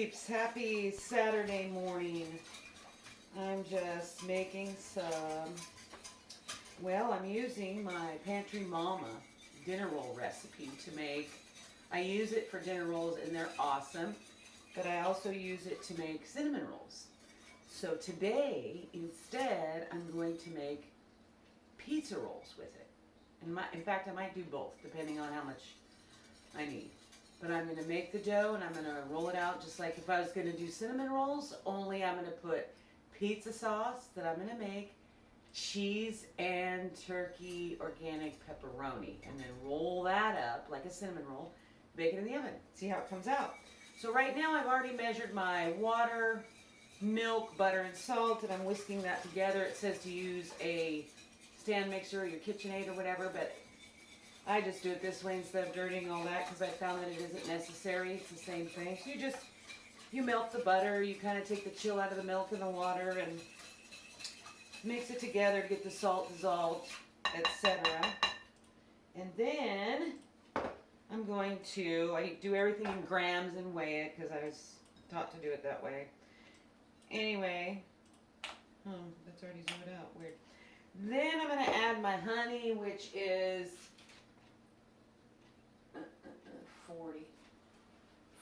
peeps, happy Saturday morning. I'm just making some, well, I'm using my Pantry Mama dinner roll recipe to make. I use it for dinner rolls and they're awesome, but I also use it to make cinnamon rolls. So today, instead, I'm going to make pizza rolls with it. And in fact, I might do both, depending on how much I need. But I'm going to make the dough and I'm going to roll it out just like if I was going to do cinnamon rolls, only I'm going to put pizza sauce that I'm going to make, cheese and turkey organic pepperoni, and then roll that up like a cinnamon roll, bake it in the oven, see how it comes out. So right now I've already measured my water, milk, butter, and salt, and I'm whisking that together. It says to use a stand mixer or your KitchenAid or whatever, but I just do it this way instead of dirtying all that because I found that it isn't necessary. It's the same thing. So you melt the butter, you kind of take the chill out of the milk and the water and mix it together to get the salt dissolved, etc. And then I do everything in grams and weigh it because I was taught to do it that way. Anyway, that's already zoomed out, weird. Then I'm going to add my honey, which is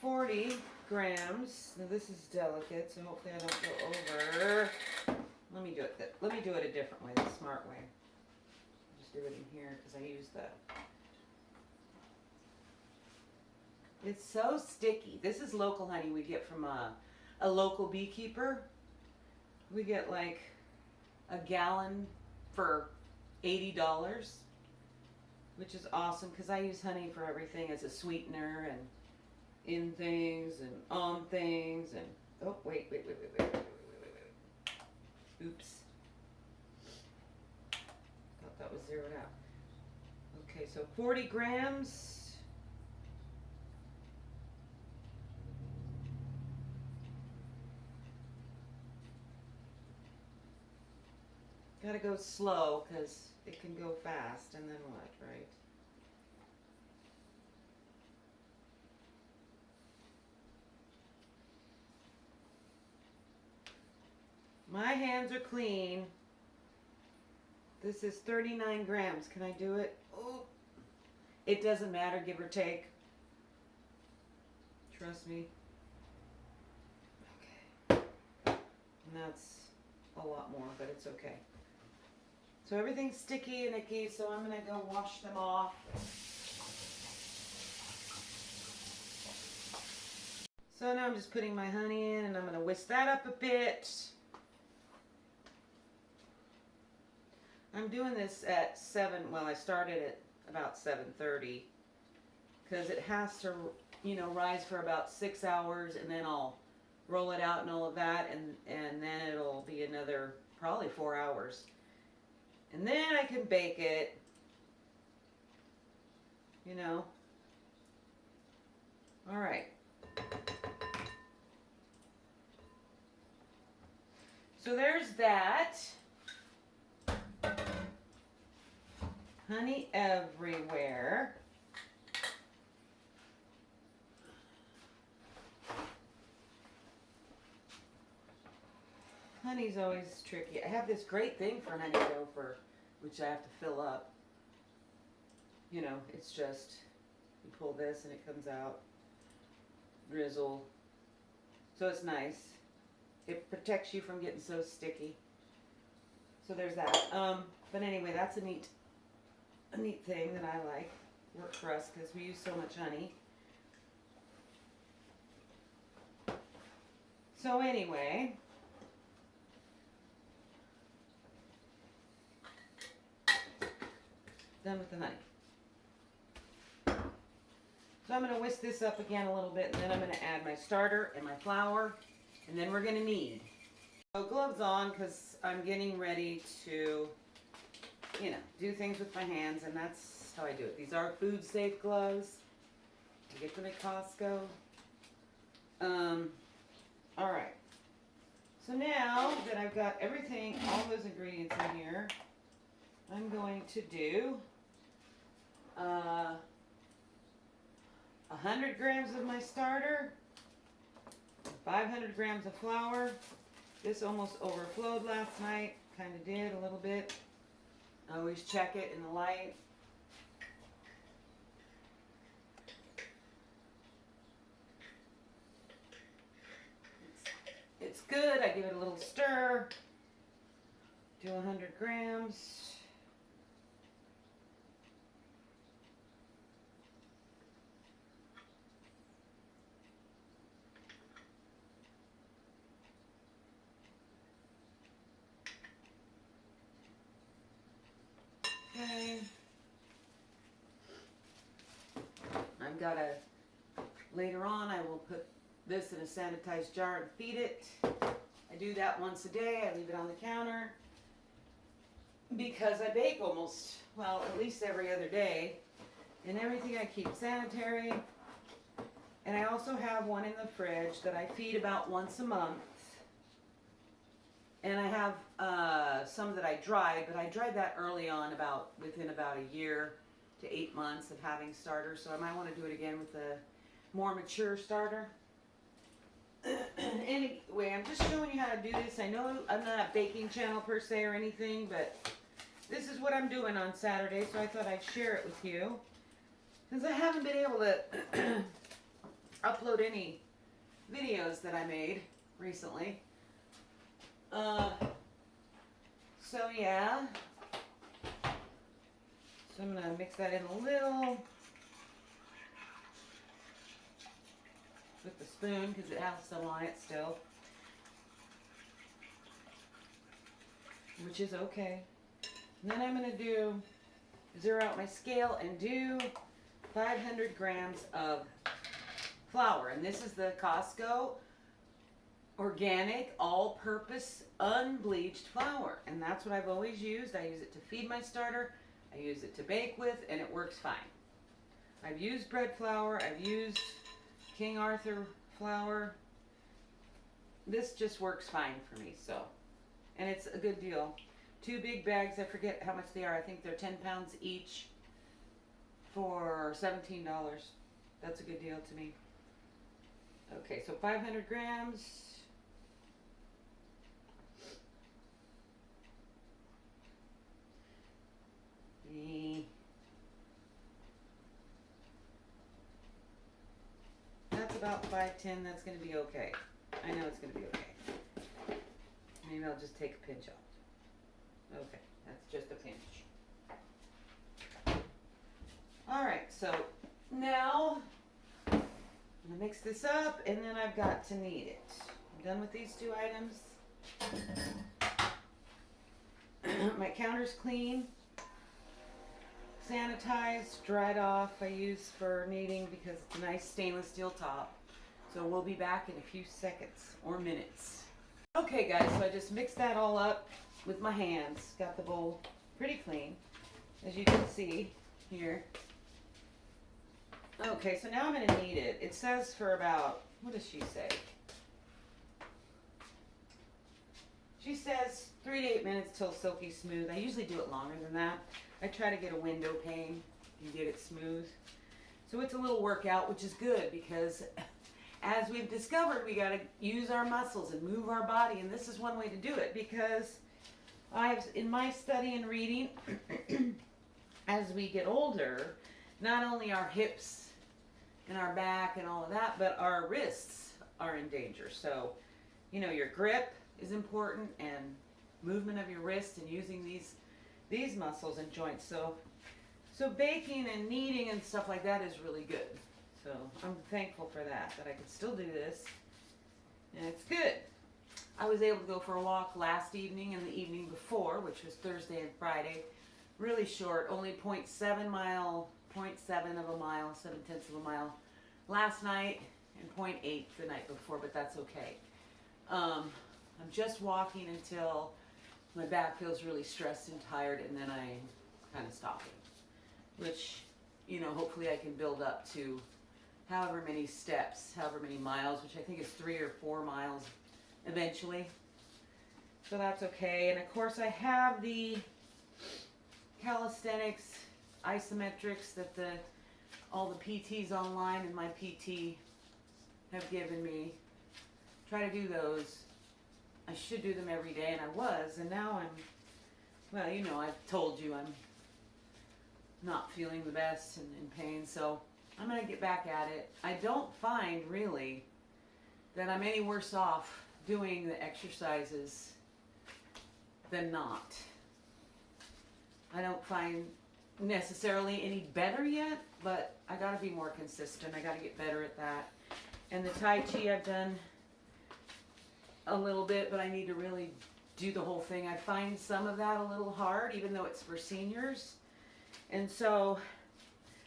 40 grams. Now this is delicate, so hopefully I don't go over. Let me do it a different way, the smart way. I'll just do it in here because I use it's so sticky. This is local honey we get from a local beekeeper. We get like a gallon for $80, which is awesome because I use honey for everything as a sweetener and in things and on things and oh wait. Oops. Thought that was zeroed out. Okay, so 40 grams. Gotta go slow because it can go fast, and then what, right? My hands are clean. This is 39 grams. Can I do it? Oh, it doesn't matter, give or take. Trust me. Okay. And that's a lot more, but it's okay. So everything's sticky and icky, so I'm going to go wash them off. So now I'm just putting my honey in and I'm going to whisk that up a bit. I'm doing this at 7, well I started at about 7:30 because it has to, rise for about 6 hours and then I'll roll it out and all of that and then it'll be another probably 4 hours. And then I can bake it, All right. So there's that. Honey everywhere. Honey's always tricky. I have this great thing for honey dough which I have to fill up. It's just, you pull this and it comes out. Drizzle. So it's nice. It protects you from getting so sticky. So there's that. But anyway, that's a neat thing that I like. Work for us because we use so much honey. So anyway, done with the honey. So I'm going to whisk this up again a little bit, and then I'm going to add my starter and my flour, and then we're going to knead. So gloves on because I'm getting ready to, do things with my hands, and that's how I do it. These are food safe gloves. You get them at Costco. All right. So now that I've got everything, all those ingredients in here, I'm going to do 100 grams of my starter, 500 grams of flour. This almost overflowed last night. Kind of did a little bit. I always check it in the light. It's good. I give it a little stir. Do 100 grams. Okay. I've got to, later on I will put this in a sanitized jar and feed it. I do that once a day. I leave it on the counter because I bake almost, well, at least every other day. And everything I keep sanitary. And I also have one in the fridge that I feed about once a month. And I have some that I dried, but I dried that early on, within about a year to 8 months of having starters. So I might want to do it again with a more mature starter. Anyway, I'm just showing you how to do this. I know I'm not a baking channel per se or anything, but this is what I'm doing on Saturday, so I thought I'd share it with you. Since I haven't been able to upload any videos that I made recently. So yeah, so I'm going to mix that in a little with the spoon because it has some on it still, which is okay. And then I'm going to zero out my scale and do 500 grams of flour. And this is the Costco organic, all-purpose, unbleached flour. And that's what I've always used. I use it to feed my starter. I use it to bake with, and it works fine. I've used bread flour. I've used King Arthur flour. This just works fine for me, so. And it's a good deal. 2 big bags, I forget how much they are. I think they're 10 pounds each for $17. That's a good deal to me. Okay, so 500 grams. That's about 510. That's going to be okay. I know it's going to be okay. Maybe I'll just take a pinch off. Okay, that's just a pinch. Alright, so now I'm going to mix this up and then I've got to knead it. I'm done with these 2 items. My counter's clean, sanitized, dried off. I use for kneading because it's a nice stainless steel top. So we'll be back in a few seconds or minutes. Okay guys, so I just mixed that all up with my hands. Got the bowl pretty clean, as you can see here. Okay, so now I'm going to knead it. It says for about, what does she say? She says 3 to 8 minutes till silky smooth. I usually do it longer than that. I try to get a window pane and get it smooth. So it's a little workout, which is good because as we've discovered, we got to use our muscles and move our body, and this is one way to do it because in my study and reading, as we get older, not only our hips and our back and all of that, but our wrists are in danger. So, you know, your grip is important and movement of your wrist and using these muscles and joints. So baking and kneading and stuff like that is really good. So I'm thankful for that I can still do this. And it's good. I was able to go for a walk last evening and the evening before, which was Thursday and Friday. Really short, only 0.7 mile, 0.7 of a mile, 7/10 of a mile last night and 0.8 the night before, but that's okay. I'm just walking until my back feels really stressed and tired, and then I'm kind of stopping, which, you know, hopefully I can build up to however many steps, however many miles, which I think is 3 or 4 miles eventually. So that's okay. And of course I have the calisthenics isometrics that all the PTs online and my PT have given me. try to do those. I should do them every day, and I was, and now well, you know, I've told you I'm not feeling the best and in pain, so I'm going to get back at it. I don't find really that I'm any worse off doing the exercises than not. I don't find necessarily any better yet, but I got to be more consistent. I got to get better at that. And the Tai Chi I've done a little bit, but I need to really do the whole thing. I find some of that a little hard, even though it's for seniors. And so,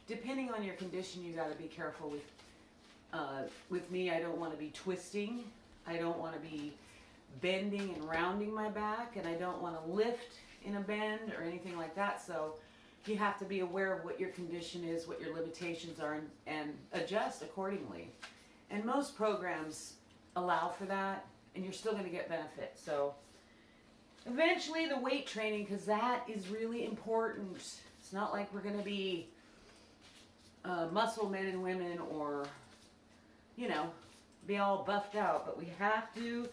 depending on your condition, you got to be careful with me. I don't want to be twisting. I don't want to be bending and rounding my back, and I don't want to lift in a bend or anything like that. So you have to be aware of what your condition is, what your limitations are, and adjust accordingly. And most programs allow for that, and you're still going to get benefit. So eventually the weight training, because that is really important. It's not like we're going to be muscle men and women, or, you know, be all buffed out, but we have to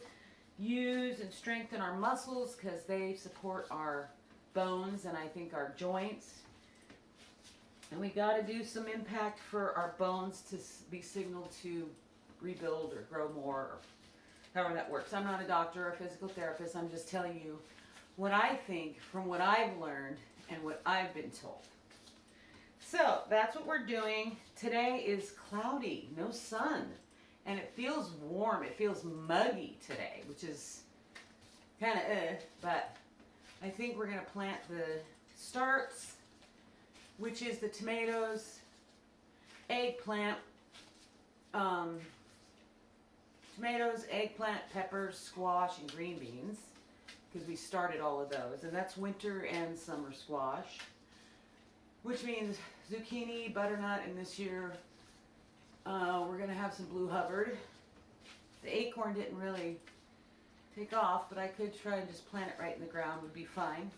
use and strengthen our muscles because they support our bones and I think our joints. And we got to do some impact for our bones to be signaled to rebuild or grow more, or however that works. I'm not a doctor or a physical therapist. I'm just telling you what I think from what I've learned and what I've been told. So that's what we're doing. Today is cloudy, no sun. And it feels warm. It feels muggy today, which is kind of but I think we're going to plant the starts, which is the tomatoes, eggplant, peppers, squash, and green beans, because we started all of those. And that's winter and summer squash, which means zucchini, butternut, and this year we're going to have some blue Hubbard. The acorn didn't really take off, but I could try and just plant it right in the ground, would be fine.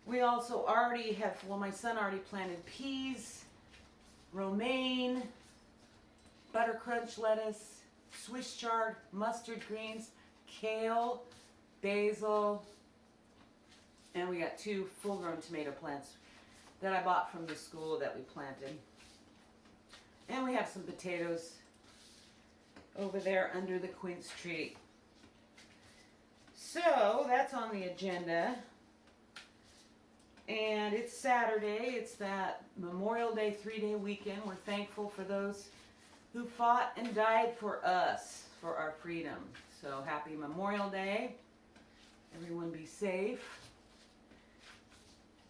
We also already have, well, my son already planted peas, romaine, butter crunch lettuce, Swiss chard, mustard greens, kale, basil, and we got 2 full-grown tomato plants that I bought from the school that we planted. And we have some potatoes over there under the quince tree. So that's on the agenda. And it's Saturday. It's that Memorial Day 3-day weekend. We're thankful for those who fought and died for us, for our freedom. So happy Memorial Day. Everyone be safe.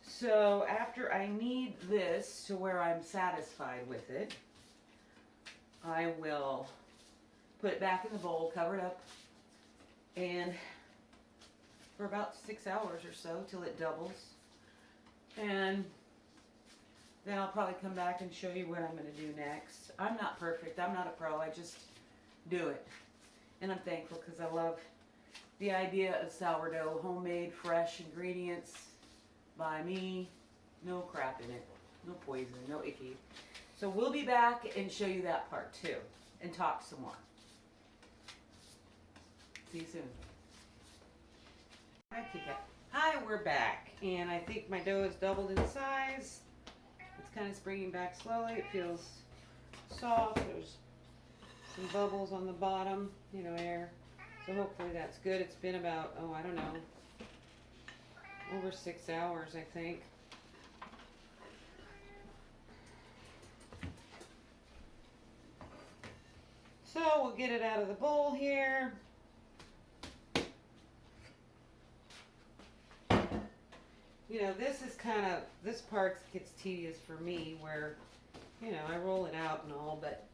So after I knead this to where I'm satisfied with it, I will put it back in the bowl, cover it up, and for about 6 hours or so till it doubles. And then I'll probably come back and show you what I'm going to do next. I'm not perfect. I'm not a pro. I just do it. And I'm thankful because I love the idea of sourdough, homemade, fresh ingredients by me. No crap in it. No poison. No icky. So we'll be back and show you that part too, and talk some more. See you soon. Hi, we're back, and I think my dough has doubled in size. It's kind of springing back slowly. It feels soft. There's some bubbles on the bottom, you know, air. So hopefully that's good. It's been about, I don't know, over 6 hours, I think. So we'll get it out of the bowl here. You know, this part gets tedious for me where, you know, I roll it out and all, but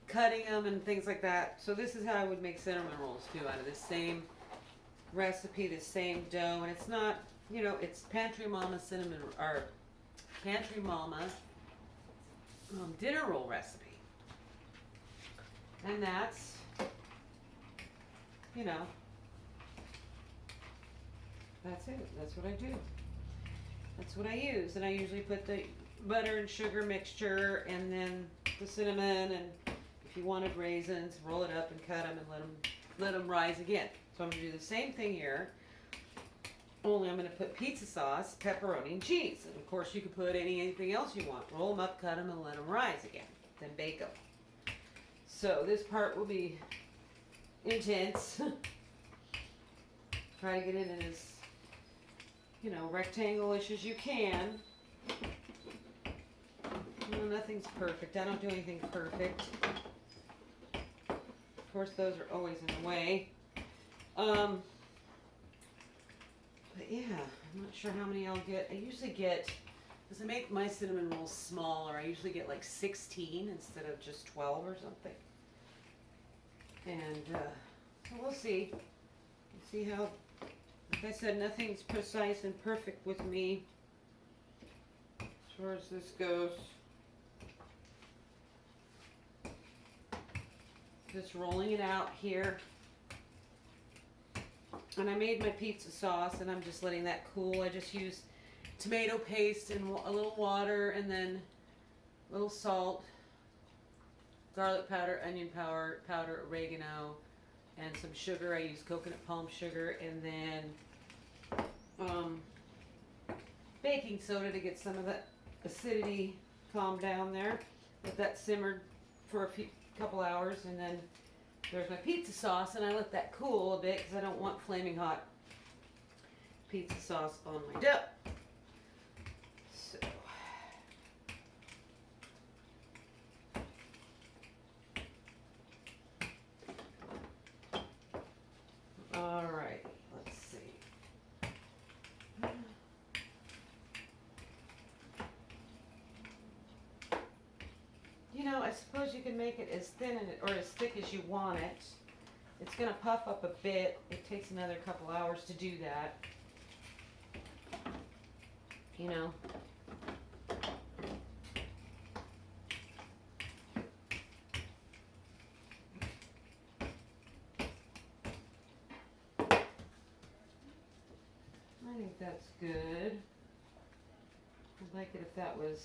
cutting them and things like that. So this is how I would make cinnamon rolls too, out of the same recipe, the same dough. And it's not, you know, it's Pantry Mama cinnamon, or Pantry Mama dinner roll recipe. And that's, you know, that's it. That's what I do. That's what I use. And I usually put the butter and sugar mixture, and then the cinnamon, and if you wanted raisins, roll it up and cut them and let them rise again. So I'm going to do the same thing here, only I'm going to put pizza sauce, pepperoni, and cheese. And of course you can put anything else you want. Roll them up, cut them, and let them rise again. Then bake them. So this part will be intense. Try to get it in as, rectangle-ish as you can. Nothing's perfect. I don't do anything perfect. Of course, those are always in the way. But yeah, I'm not sure how many I'll get. I usually get, because I make my cinnamon rolls smaller, I usually get like 16 instead of just 12 or something. And so we'll see. We'll see how, like I said, nothing's precise and perfect with me as far as this goes. Just rolling it out here. And I made my pizza sauce, and I'm just letting that cool. I just use tomato paste and a little water, and then a little salt, garlic powder, onion powder, oregano, and some sugar. I use coconut palm sugar, and then baking soda to get some of that acidity calmed down there. Let that simmer for a couple hours, and then there's my pizza sauce, and I let that cool a bit because I don't want flaming hot pizza sauce on my dough. So all right, let's see. I suppose you can make it as thin or as thick as you want it. It's going to puff up a bit. It takes another couple hours to do that. I think that's good. I'd like it if that was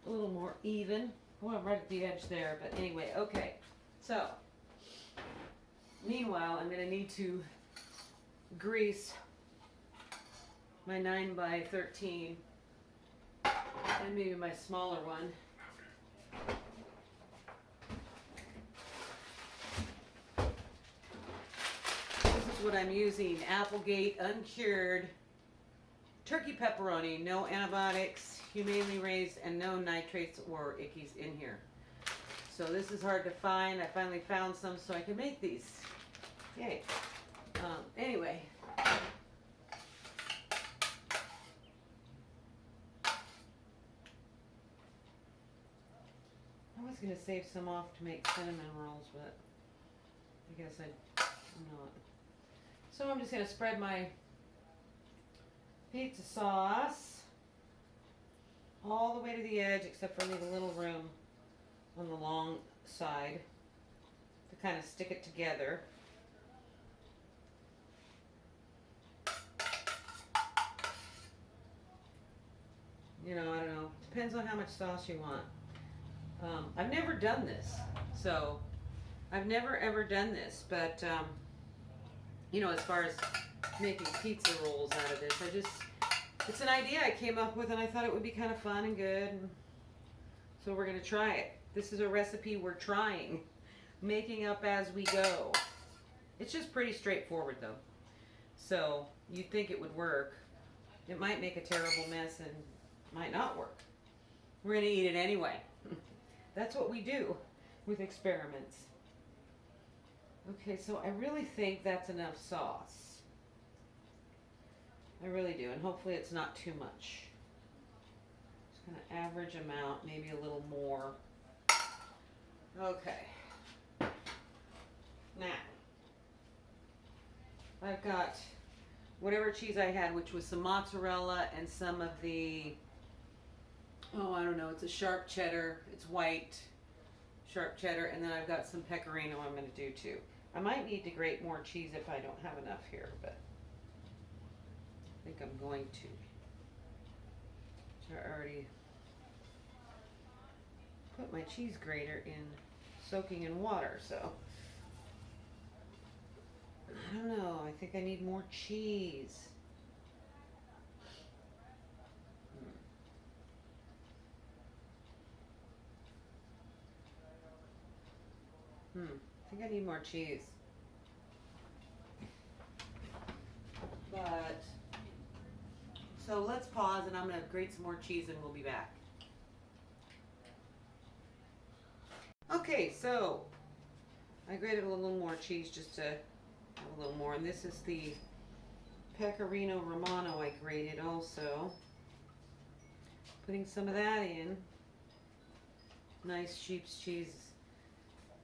a little more even. Well, I'm right at the edge there, but anyway, okay. So, meanwhile, I'm going to need to grease my 9x13 and maybe my smaller one. This is what I'm using: Applegate uncured turkey pepperoni, no antibiotics, humanely raised, and no nitrates or ickies in here. So this is hard to find. I finally found some so I can make these. Yay. Anyway. I was going to save some off to make cinnamon rolls, but I guess I'm not. So I'm just going to spread my pizza sauce all the way to the edge, except for leave a little room on the long side to kind of stick it together. I don't know. Depends on how much sauce you want. I've never done this, so I've never ever done this, but as far as making pizza rolls out of this, it's an idea I came up with, and I thought it would be kind of fun and good, and so we're going to try it. This is a recipe we're trying, making up as we go. It's just pretty straightforward though, so you'd think it would work. It might make a terrible mess and might not work. We're going to eat it anyway. That's what we do with experiments. Okay, so I really think that's enough sauce. I really do, and hopefully it's not too much. Just going to average amount, maybe a little more. Okay. Now, I've got whatever cheese I had, which was some mozzarella and some of the, I don't know, it's a sharp cheddar. It's white sharp cheddar, and then I've got some pecorino I'm going to do too. I might need to grate more cheese if I don't have enough here, but I think I'm going to. I already put my cheese grater in soaking in water, so I don't know. I think I need more cheese. I think I need more cheese. But, so let's pause and I'm going to grate some more cheese and we'll be back. Okay, so I grated a little more cheese just to have a little more. And this is the Pecorino Romano I grated also. Putting some of that in. Nice sheep's cheese.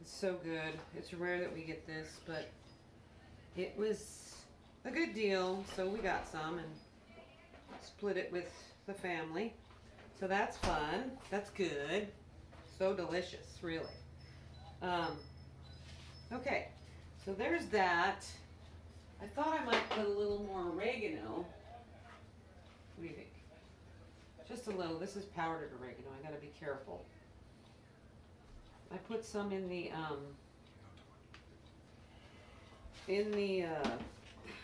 It's so good. It's rare that we get this, but it was a good deal, so we got some and split it with the family. So that's fun. That's good. So delicious, really. Okay, so there's that. I thought I might put a little more oregano. What do you think? Just a little. This is powdered oregano. I gotta be careful. I put some in the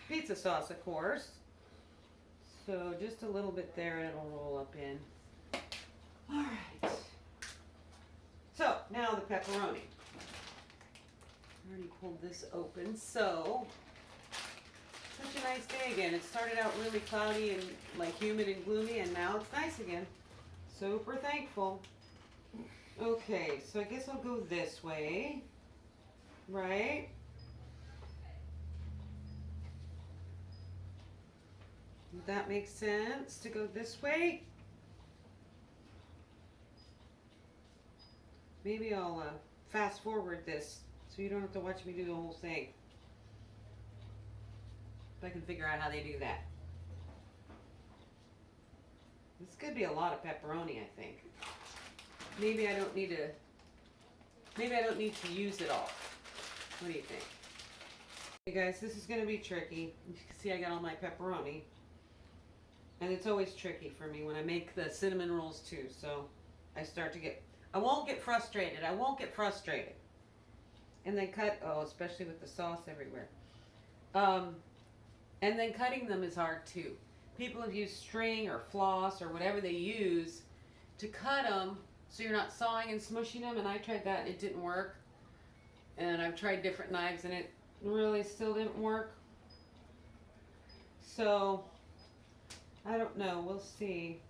pizza sauce, of course. So just a little bit there and it'll roll up in. All right. So now the pepperoni. I already pulled this open. So such a nice day again. It started out really cloudy and like humid and gloomy, and now it's nice again. Super thankful. Okay, so I guess I'll go this way, right? Would that make sense to go this way? Maybe I'll fast forward this so you don't have to watch me do the whole thing. If I can figure out how they do that. This could be a lot of pepperoni, I think. Maybe I don't need to use it all. What do you think? Hey guys, this is going to be tricky. You can see I got all my pepperoni. And it's always tricky for me when I make the cinnamon rolls too. So I won't get frustrated. And then especially with the sauce everywhere. And then cutting them is hard too. People have used string or floss or whatever they use to cut them so you're not sawing and smushing them, and I tried that and it didn't work. And I've tried different knives and it really still didn't work. So, I don't know, we'll see.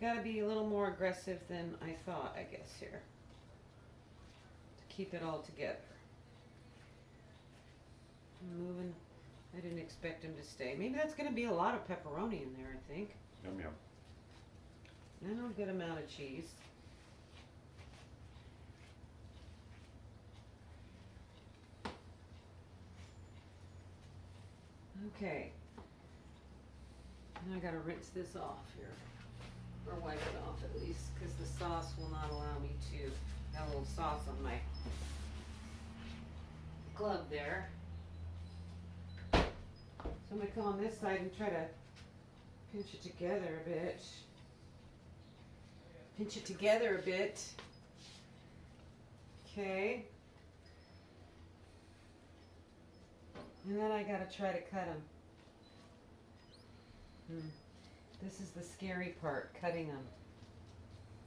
Gotta be a little more aggressive than I thought, I guess, here. To keep it all together. I'm moving. I didn't expect him to stay. Maybe that's gonna be a lot of pepperoni in there, I think. Yum yum. And a good amount of cheese. Okay. Now I gotta rinse this off here. Or wipe it off at least, because the sauce will not allow me to have a little sauce on my glove there. So I'm gonna come on this side and try to pinch it together a bit. Pinch it together a bit. Okay. And then I gotta try to cut them. This is the scary part, cutting them.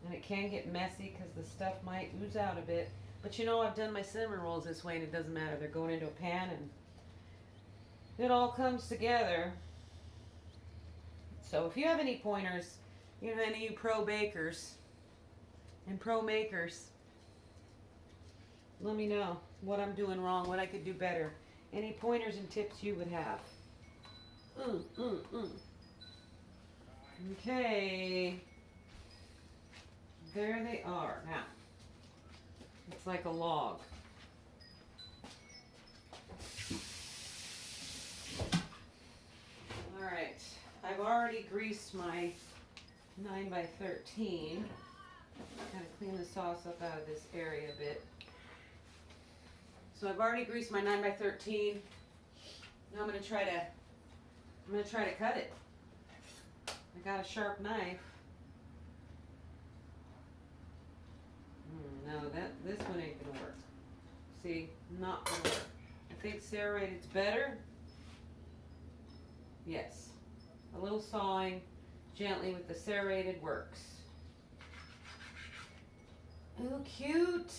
And it can get messy because the stuff might ooze out a bit. But you know, I've done my cinnamon rolls this way and it doesn't matter. They're going into a pan and it all comes together. So if you have any pointers, you know, any of you pro bakers and pro makers, let me know what I'm doing wrong, what I could do better. Any pointers and tips you would have. Okay. There they are. Now, it's like a log. Alright, I've already greased my 9x13. Gotta clean the sauce up out of this area a bit. So I've already greased my 9x13. Now I'm gonna try to cut it. I got a sharp knife. No, this one ain't gonna work. See, not gonna work. I think serrated's better. Yes, a little sawing gently with the serrated works. Oh, cute.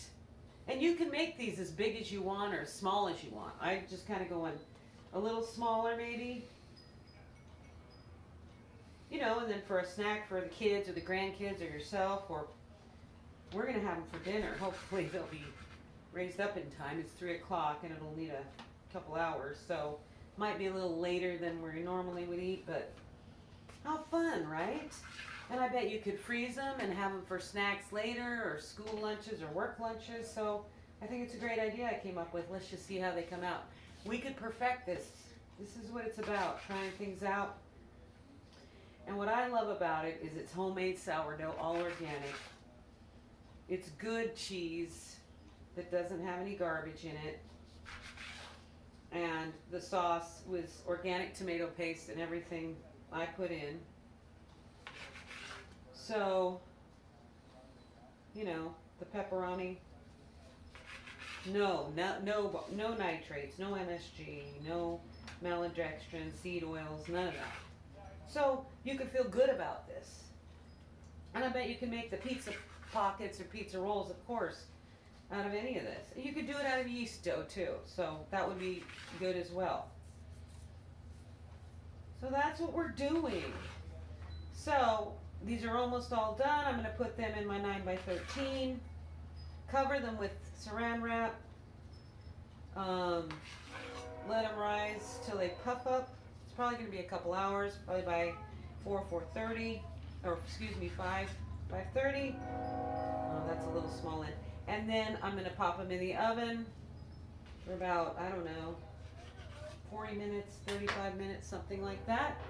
And you can make these as big as you want or as small as you want. I just kind of go in a little smaller maybe. You know, and then for a snack for the kids or the grandkids or yourself, or we're going to have them for dinner. Hopefully they'll be raised up in time. It's 3 o'clock and it'll need a couple hours. So might be a little later than we normally would eat, but how fun, right? And I bet you could freeze them and have them for snacks later or school lunches or work lunches. So I think it's a great idea I came up with. Let's just see how they come out. We could perfect this. This is what it's about, trying things out. And what I love about it is it's homemade sourdough, all organic. It's good cheese that doesn't have any garbage in it. And the sauce was organic tomato paste and everything I put in. So, you know, the pepperoni, no nitrates, no MSG, no maltodextrin, seed oils, none of that. So you can feel good about this. And I bet you can make the pizza pockets or pizza rolls, of course, out of any of this. You could do it out of yeast dough too, so that would be good as well. So that's what we're doing. So these are almost all done. I'm going to put them in my 9x13. Cover them with saran wrap. Let them rise till they puff up. It's probably going to be a couple hours, probably by 4:30, or excuse me, 5:30. Oh, that's a little small end. And then I'm going to pop them in the oven for about, I don't know, 40 minutes, 35 minutes, something like that.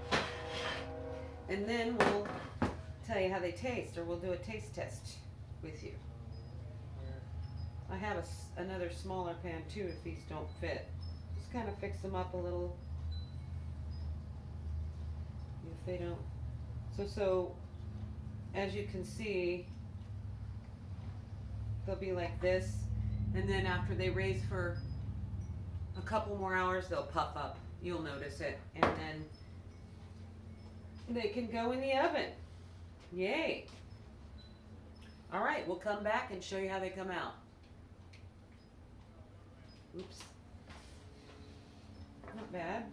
And then we'll tell you how they taste, or we'll do a taste test with you. I have another smaller pan too if these don't fit. Just kind of fix them up a little. If they don't. So as you can see, they'll be like this. And then after they raise for a couple more hours, they'll puff up. You'll notice it. And then they can go in the oven. Yay. All right, we'll come back and show you how they come out. Oops. Not bad.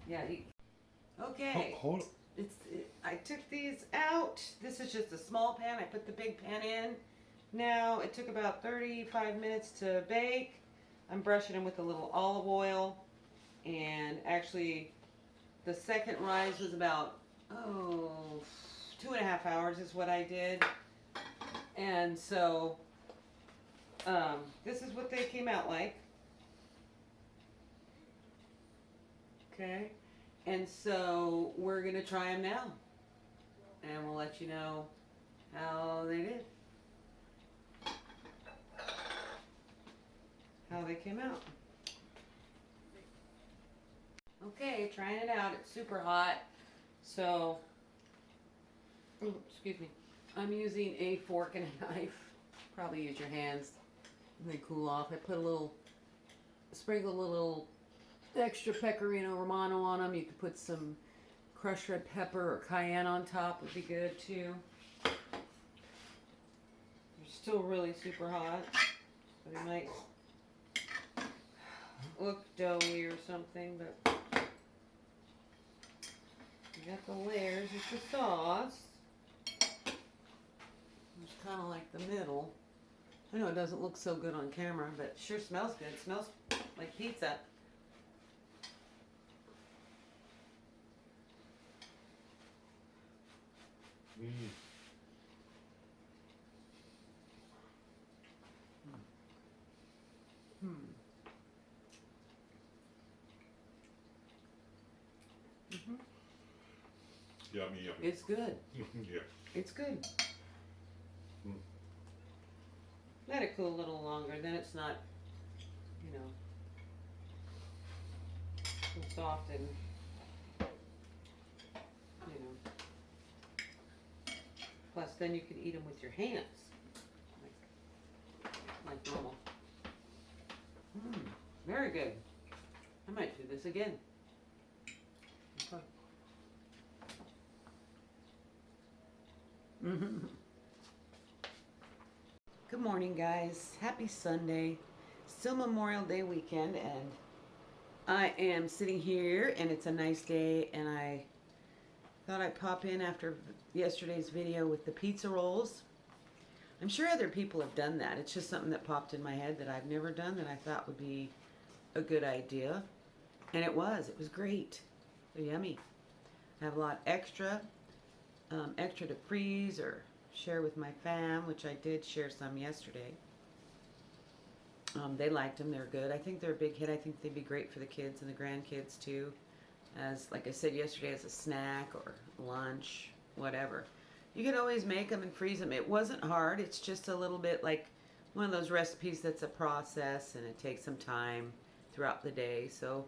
Yeah. Okay. Hold it. I took these out. This is just a small pan. I put the big pan in. Now, it took about 35 minutes to bake. I'm brushing them with a little olive oil. And actually, the second rise was about, 2.5 hours is what I did. And so, this is what they came out like. Okay. And so, we're going to try them now. And we'll let you know how they did. How they came out. Okay, trying it out. It's super hot. So, excuse me. I'm using a fork and a knife. Probably use your hands and they cool off. I put sprinkle a little extra pecorino romano on them. You could put some crushed red pepper or cayenne on top. Would be good too. They're still really super hot. So they might look doughy or something, but you got the layers of the sauce. It's kind of like the middle. I know it doesn't look so good on camera, but it sure smells good. It smells like pizza. Mm. Yummy, yummy. It's good. Yeah. It's good. Mm. Let it cool a little longer, then it's not, so soft and you know. Plus, then you could eat them with your hands, like normal. Very good. I might do this again. Okay. Good morning, guys. Happy Sunday. Still Memorial Day weekend, and I am sitting here, and it's a nice day, and I thought I'd pop in after yesterday's video with the pizza rolls. I'm sure other people have done that. It's just something that popped in my head that I've never done that I thought would be a good idea. And it was great. They're yummy. I have a lot extra to freeze or share with my fam, which I did share some yesterday. They liked them. They're good. I think they're a big hit. I think they'd be great for the kids and the grandkids too. As, like I said yesterday, as a snack or lunch, whatever. You could always make them and freeze them. It wasn't hard. It's just a little bit like one of those recipes that's a process, and it takes some time throughout the day. So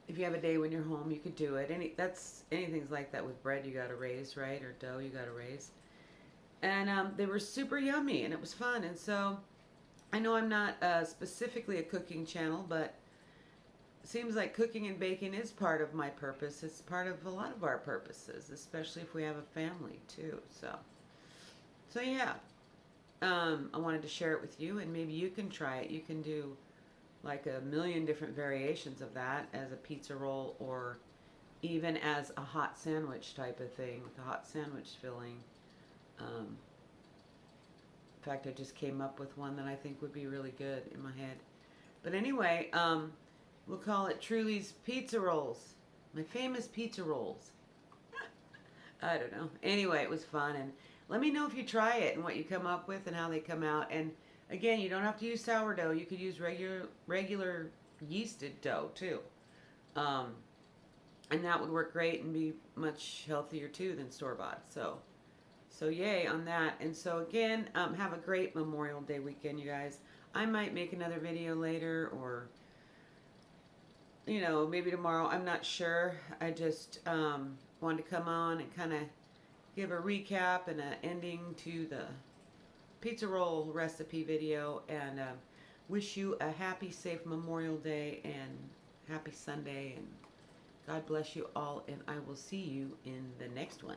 if you have a day when you're home, you could do it. Anything's like that with bread you got to raise, right? Or dough you got to raise. And they were super yummy, and it was fun. And so I know I'm not specifically a cooking channel, but it seems like cooking and baking is part of my purpose. It's part of a lot of our purposes, especially if we have a family too. So yeah, I wanted to share it with you, and maybe you can try it. You can do like a million different variations of that as a pizza roll, or even as a hot sandwich type of thing with a hot sandwich filling. In fact, I just came up with one that I think would be really good in my head. But anyway, we'll call it Truly's Pizza Rolls. My famous pizza rolls. I don't know. Anyway, it was fun, and let me know if you try it and what you come up with and how they come out. And again, you don't have to use sourdough. You could use regular yeasted dough too. And that would work great and be much healthier too than store-bought. So yay on that. And so again, have a great Memorial Day weekend, you guys. I might make another video later, or maybe tomorrow. I'm not sure. I just wanted to come on and kind of give a recap and an ending to the pizza roll recipe video, and wish you a happy, safe Memorial Day and happy Sunday, and God bless you all, and I will see you in the next one.